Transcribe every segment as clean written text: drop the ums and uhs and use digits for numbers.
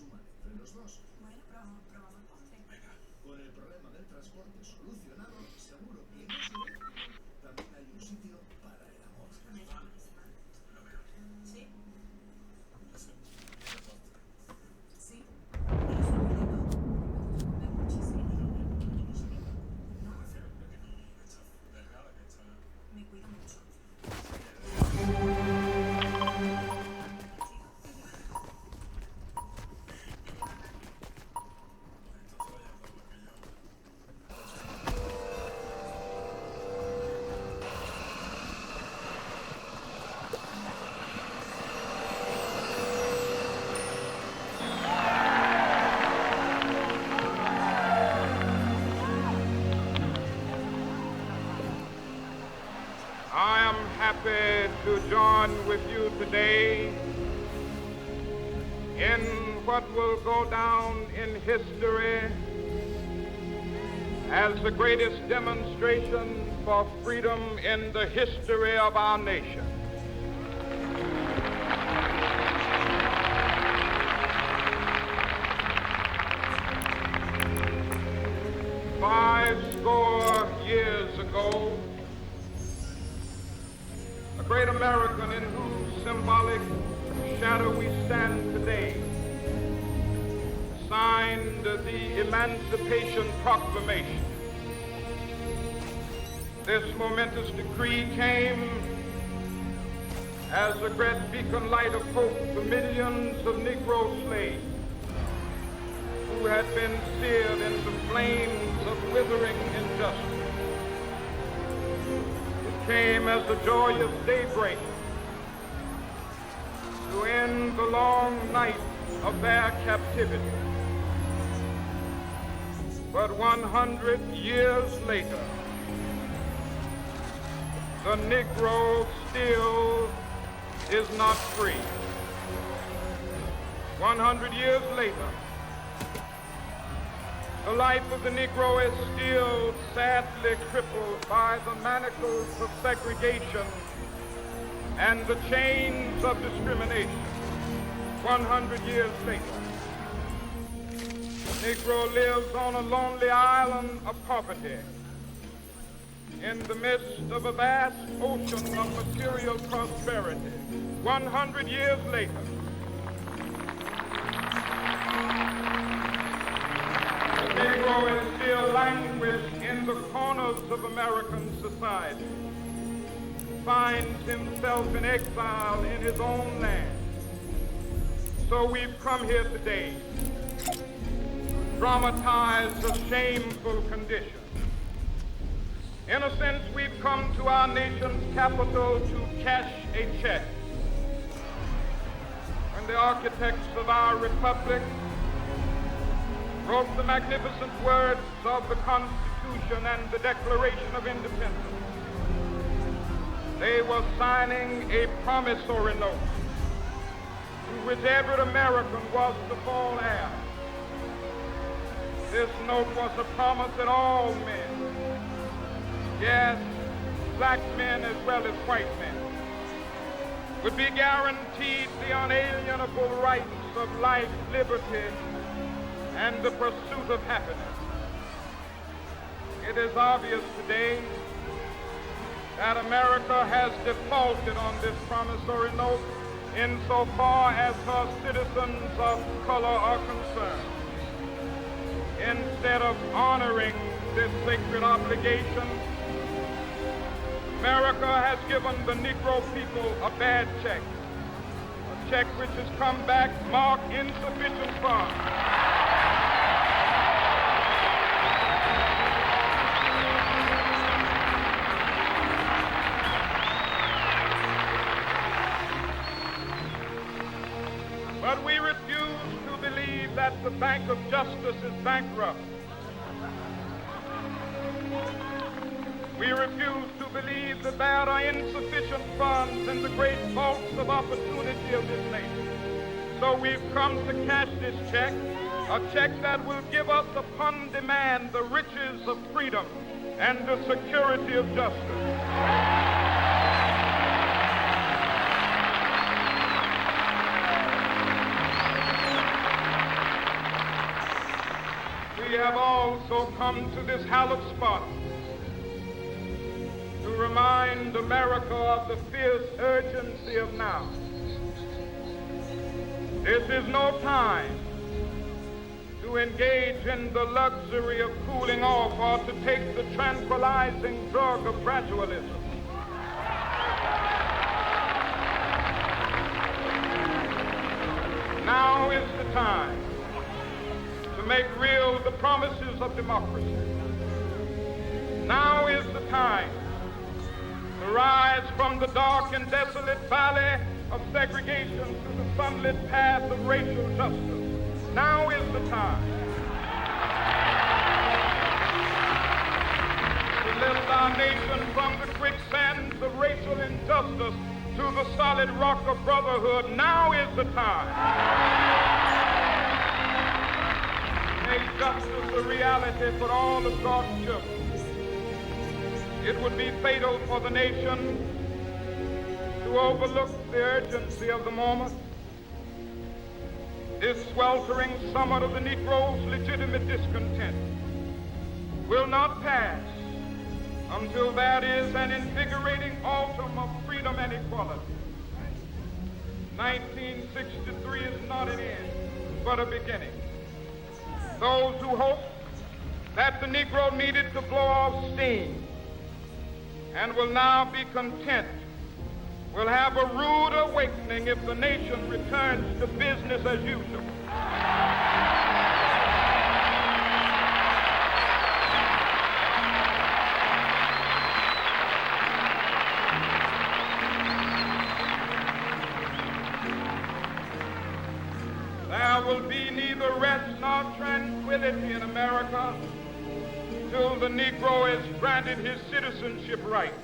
suman entre los dos. Bueno, probamos ponte. Venga, con el problema del transporte solucionado, seguro que en ese vehículo también hay un sitio para el amor. Lo veo. ¿Sí? Sí. ¿Eres un de todo? De muchísimo. ¿No? Me cuido mucho. I am happy to join with you today in what will go down in history as the greatest demonstration for freedom in the history of our nation. Fourscore years ago, a great American in whose symbolic shadow we stand today signed the Emancipation Proclamation. This momentous decree came as a great beacon light of hope to millions of Negro slaves who had been seared in the flames of withering injustice. It came as a joyous daybreak to end the long night of their captivity. But 100 years later, the Negro still is not free. 100 years later, the life of the Negro is still sadly crippled by the manacles of segregation and the chains of discrimination. 100 years later, the Negro lives on a lonely island of poverty in the midst of a vast ocean of material prosperity. 100 years later, the Negro is still languished in the corners of American society, finds himself in exile in his own land. So we've come here today to dramatize a shameful condition. In a sense, we've come to our nation's capital to cash a check. When the architects of our republic wrote the magnificent words of the Constitution and the Declaration of Independence, they were signing a promissory note to which every American was to fall heir. This note was a promise that all men, yes, black men as well as white men, would be guaranteed the unalienable rights of life, liberty, and the pursuit of happiness. It is obvious today that America has defaulted on this promissory note insofar as her citizens of color are concerned. Instead of honoring this sacred obligation, America has given the Negro people a bad check, a check which has come back marked insufficient funds. But we refuse to believe that the Bank of Justice is bankrupt. We refuse to believe that there are insufficient funds in the great vaults of opportunity of this nation. So we've come to cash this check, a check that will give us upon demand the riches of freedom and the security of justice. have also come to this hallowed spot to remind America of the fierce urgency of now. This is no time to engage in the luxury of cooling off or to take the tranquilizing drug of gradualism. Now is the time to make real the promises of democracy. Now is the time to rise from the dark and desolate valley of segregation to the sunlit path of racial justice. Now is the time to lift our nation from the quicksands of racial injustice to the solid rock of brotherhood. Now is the time. Make justice a reality for all of God's children. It would be fatal for the nation to overlook the urgency of the moment. This sweltering summit of the Negro's legitimate discontent will not pass until there is an invigorating autumn of freedom and equality. 1963 is not an end, but a beginning. Those who hope that the Negro needed to blow off steam and will now be content will have a rude awakening if the nation returns to business as usual. There will be neither rest nor tranquility in America till the Negro is granted his citizenship rights.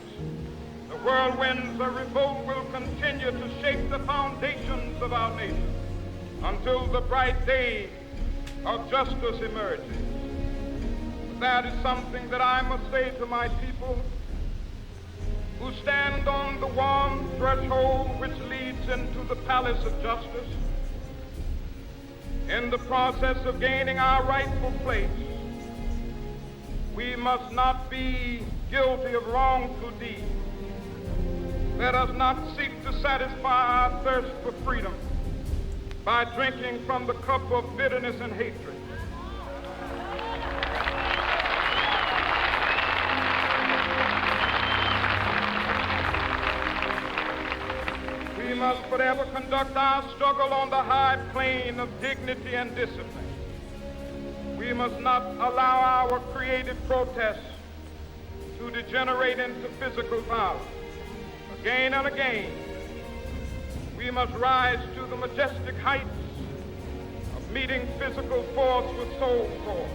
The whirlwinds of revolt will continue to shake the foundations of our nation until the bright day of justice emerges. That is something that I must say to my people who stand on the warm threshold which leads into the palace of justice. In the process of gaining our rightful place, we must not be guilty of wrongful deeds. Let us not seek to satisfy our thirst for freedom by drinking from the cup of bitterness and hatred. We must forever conduct our struggle on the high plane of dignity and discipline. We must not allow our creative protests to degenerate into physical violence. Again and again, we must rise to the majestic heights of meeting physical force with soul force.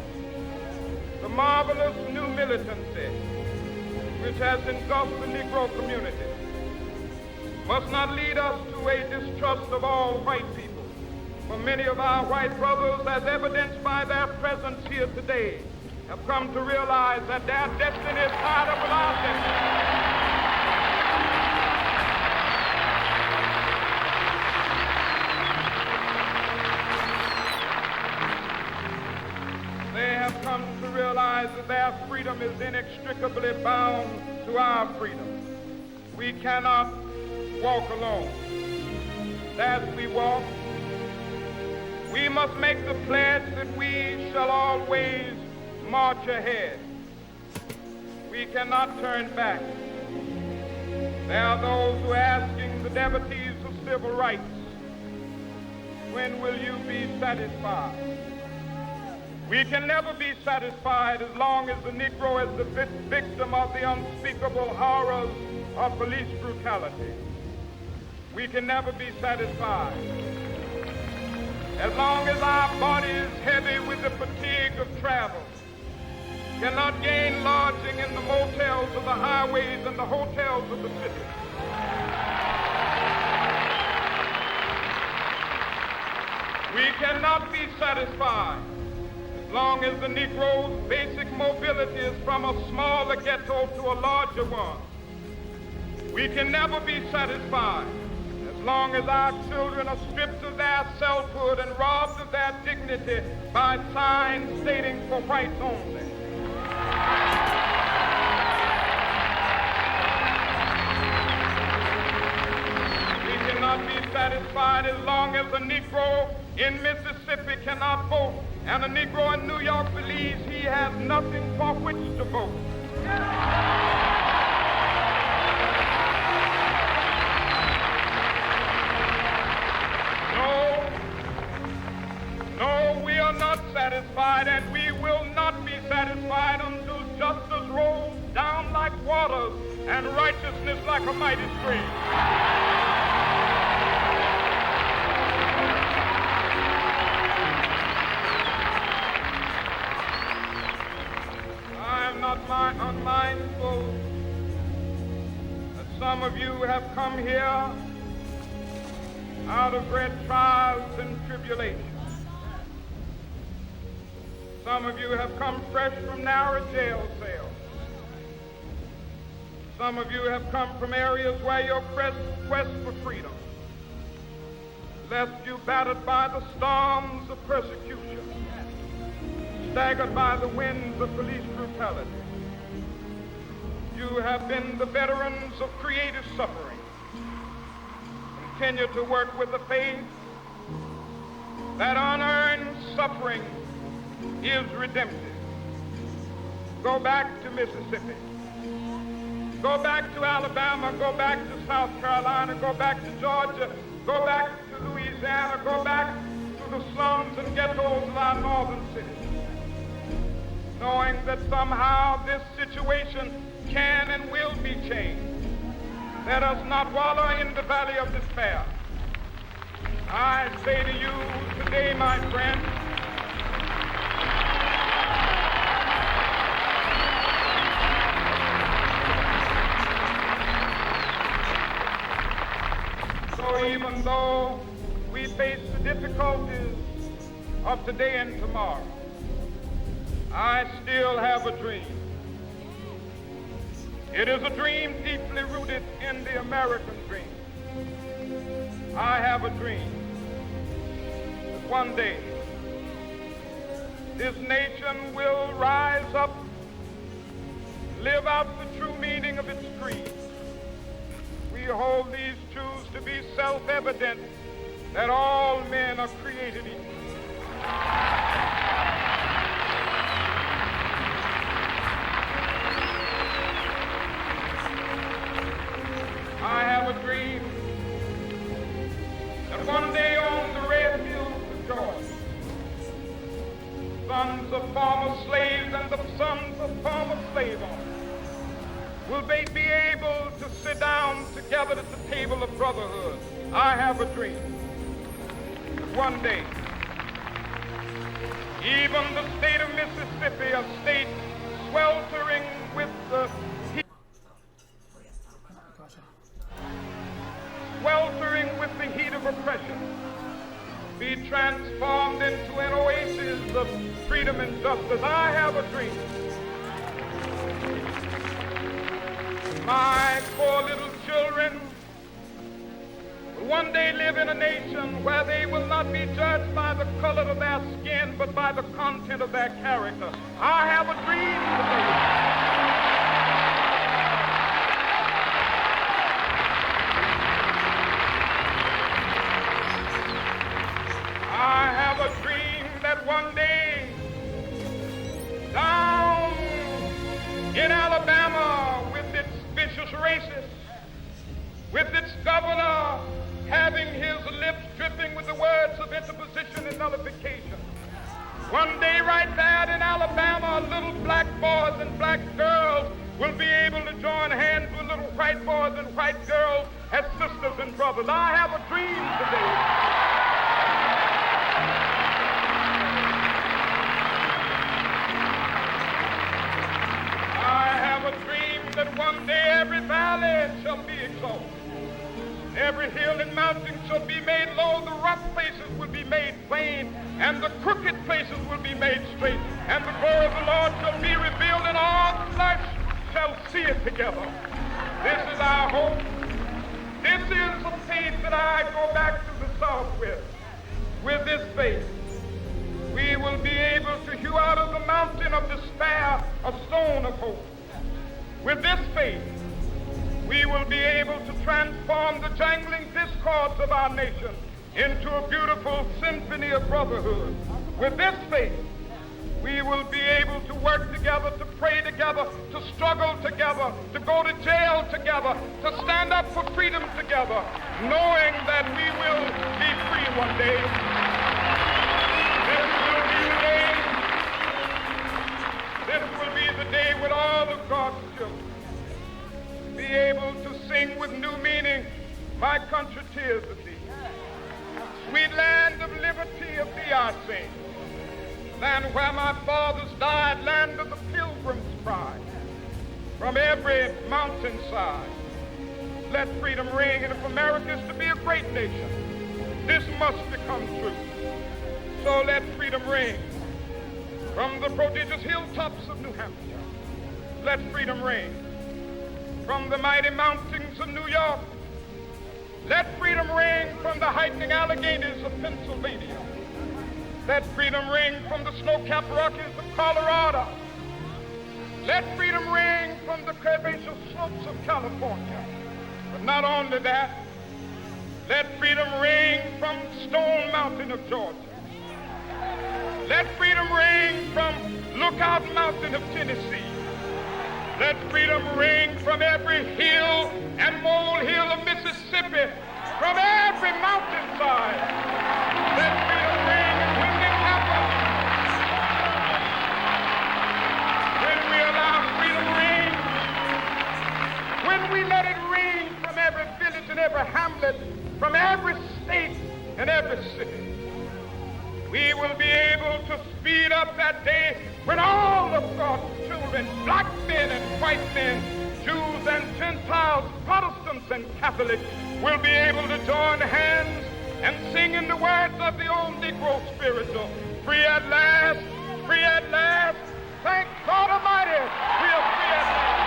The marvelous new militancy which has engulfed the Negro community must not lead us to a distrust of all white people. For many of our white brothers, as evidenced by their presence here today, have come to realize that their destiny is tied up with our destiny. They have come to realize that their freedom is inextricably bound to our freedom. We cannot walk alone. As we walk, we must make the pledge that we shall always march ahead. We cannot turn back. There are those who are asking the devotees of civil rights, when will you be satisfied? We can never be satisfied as long as the Negro is the victim of the unspeakable horrors of police brutality. We can never be satisfied as long as our body is heavy with the fatigue of travel, cannot gain lodging in the motels of the highways and the hotels of the city. We cannot be satisfied as long as the Negro's basic mobility is from a smaller ghetto to a larger one. We can never be satisfied as long as our children are stripped of their selfhood and robbed of their dignity dignity by signs stating for whites only. We cannot be satisfied as long as a Negro in Mississippi cannot vote and a Negro in New York believes he has nothing for which to vote. No, we are not satisfied, and we will not be satisfied until justice rolls down like waters and righteousness like a mighty stream. I am not unmindful that some of you have come here out of great trials and tribulations. Some of you have come fresh from narrow jail cells. Some of you have come from areas where your quest for freedom left you battered by the storms of persecution, staggered by the winds of police brutality. You have been the veterans of creative suffering. Continue to work with the faith that unearned suffering is redemptive. Go back to Mississippi. Go back to Alabama. Go back to South Carolina. Go back to Georgia. Go back to Louisiana. Go back to the slums and ghettos of our northern cities, knowing that somehow this situation can and will be changed. Let us not wallow in the valley of despair. I say to you today, my friend, so even though we face the difficulties of today and tomorrow, I still have a dream. It is a dream deeply rooted in the American dream. I have a dream that one day this nation will rise up, live out the true meaning of its creed. We hold these truths to be self-evident, that all men are created equal. I have a dream that one day on the red hills of Georgia, sons of former slaves and the sons of former slave owners will they be able to sit down together at the table of brotherhood. I have a dream that one day, even the state of Mississippi, a state sweltering with the heat, of oppression, be transformed into an oasis of freedom and justice. I have a dream. My poor little children will one day live in a nation where they will not be judged by the color of their skin, but by the content of their character. I have a dream today. I have a dream that one day down in Alabama, with its vicious racists, with its governor having his lips dripping with the words of interposition and nullification, one day right there in Alabama, little black boys and black girls will be able to join hands with little white boys and white girls as sisters and brothers. I have a dream today. That one day every valley shall be exalted, every hill and mountain shall be made low, the rough places will be made plain, and the crooked places will be made straight, and the glory of the Lord shall be revealed, and all flesh shall see it together. This is our hope. This is the faith that I go back to the South with this faith. mountain of despair a stone of hope. With this faith, we will be able to transform the jangling discords of our nation into a beautiful symphony of brotherhood. With this faith, we will be able to work together, to pray together, to struggle together, to go to jail together, to stand up for freedom together, knowing that we will be free one day. This will be the day with all of God's children. Be able to sing with new meaning, my country, tears of thee. Sweet land of liberty of thee I sing. Land where my fathers died, land of the pilgrim's pride. From every mountainside, let freedom ring. And if America is to be a great nation, this must become true. So let freedom ring. From the prodigious hilltops of New Hampshire, let freedom ring. From the mighty mountains of New York, let freedom ring. From the heightening Alleghenies of Pennsylvania, let freedom ring. From the snow-capped Rockies of Colorado, let freedom ring. From the curvaceous slopes of California. But not only that, let freedom ring from Stone Mountain of Georgia. Let freedom ring from Lookout Mountain of Tennessee. Let freedom ring from every hill and molehill of Mississippi, from every mountainside. Let freedom ring. And when it happens, when we allow freedom ring, when we let it ring from every village and every hamlet, from every state and every city, we will be able to speed up that day when all of God's children, black men and white men, Jews and Gentiles, Protestants and Catholics, will be able to join hands and sing in the words of the old Negro spiritual, free at last, free at last, thank God Almighty, we are free at last.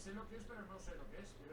Sé lo que es, pero no sé lo que es.